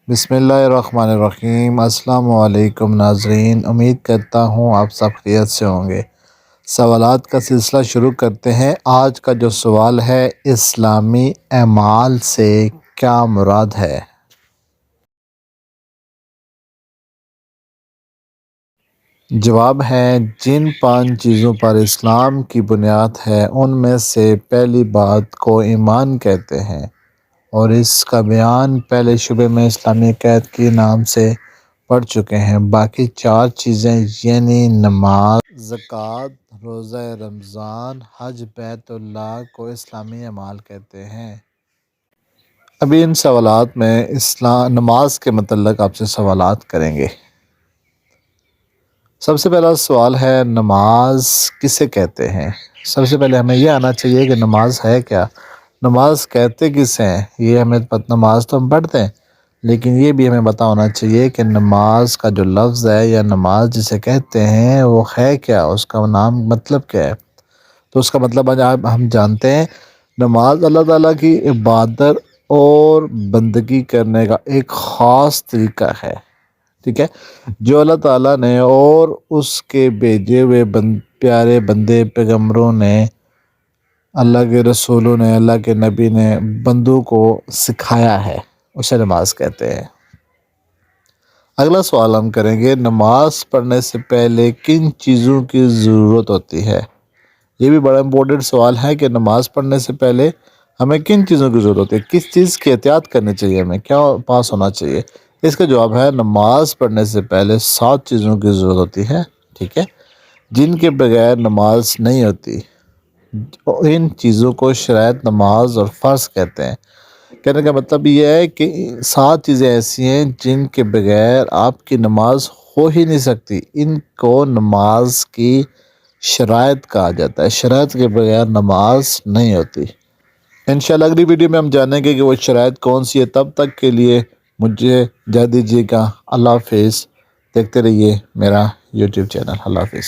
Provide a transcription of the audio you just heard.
بسم اللہ الرحمن الرحیم۔ السلام علیکم ناظرین، امید کرتا ہوں آپ سب خیریت سے ہوں گے۔ سوالات کا سلسلہ شروع کرتے ہیں۔ آج کا جو سوال ہے، اسلامی اعمال سے کیا مراد ہے؟ جواب ہے، جن 5 چیزوں پر اسلام کی بنیاد ہے ان میں سے پہلی بات کو ایمان کہتے ہیں، اور اس کا بیان پہلے شعبے میں اسلامی عقائد کے نام سے پڑھ چکے ہیں۔ باقی 4 چیزیں یعنی نماز، زکوٰۃ، روزہ رمضان، حج بیت اللہ کو اسلامی اعمال کہتے ہیں۔ ابھی ان سوالات میں نماز کے متعلق آپ سے سوالات کریں گے۔ سب سے پہلا سوال ہے، نماز کسے کہتے ہیں؟ سب سے پہلے ہمیں یہ آنا چاہیے کہ نماز ہے کیا، نماز کہتے کسے ہیں۔ یہ ہمیں نماز تو ہم پڑھتے ہیں، لیکن یہ بھی ہمیں پتہ ہونا چاہیے کہ نماز کا جو لفظ ہے یا نماز جسے کہتے ہیں وہ ہے کیا، اس کا نام مطلب کیا ہے۔ تو اس کا مطلب آج ہم جانتے ہیں، نماز اللہ تعالیٰ کی عبادت اور بندگی کرنے کا ایک خاص طریقہ ہے، ٹھیک ہے، جو اللہ تعالیٰ نے اور اس کے بھیجے ہوئے پیارے بندے پیغمبروں نے، اللہ کے رسولوں نے، اللہ کے نبی نے بندوں کو سکھایا ہے، اسے نماز کہتے ہیں۔ اگلا سوال ہم کریں گے، نماز پڑھنے سے پہلے کن چیزوں کی ضرورت ہوتی ہے؟ یہ بھی بڑا امپورٹنٹ سوال ہے کہ نماز پڑھنے سے پہلے ہمیں کن چیزوں کی ضرورت ہوتی ہے، کس چیز کی احتیاط کرنی چاہیے، ہمیں کیا پاس ہونا چاہیے۔ اس کا جواب ہے، نماز پڑھنے سے پہلے 7 چیزوں کی ضرورت ہوتی ہے، ٹھیک ہے، جن کے بغیر نماز نہیں ہوتی۔ ان چیزوں کو شرائط نماز اور فرض کہتے ہیں۔ کہنے کا مطلب یہ ہے کہ 7 چیزیں ایسی ہیں جن کے بغیر آپ کی نماز ہو ہی نہیں سکتی۔ ان کو نماز کی شرائط کہا جاتا ہے، شرائط کے بغیر نماز نہیں ہوتی۔ انشاءاللہ اگلی ویڈیو میں ہم جانیں گے کہ وہ شرائط کون سی ہے۔ تب تک کے لیے مجھے اجازت دیجیے گا۔ اللہ حافظ۔ دیکھتے رہیے میرا یوٹیوب چینل۔ اللہ حافظ۔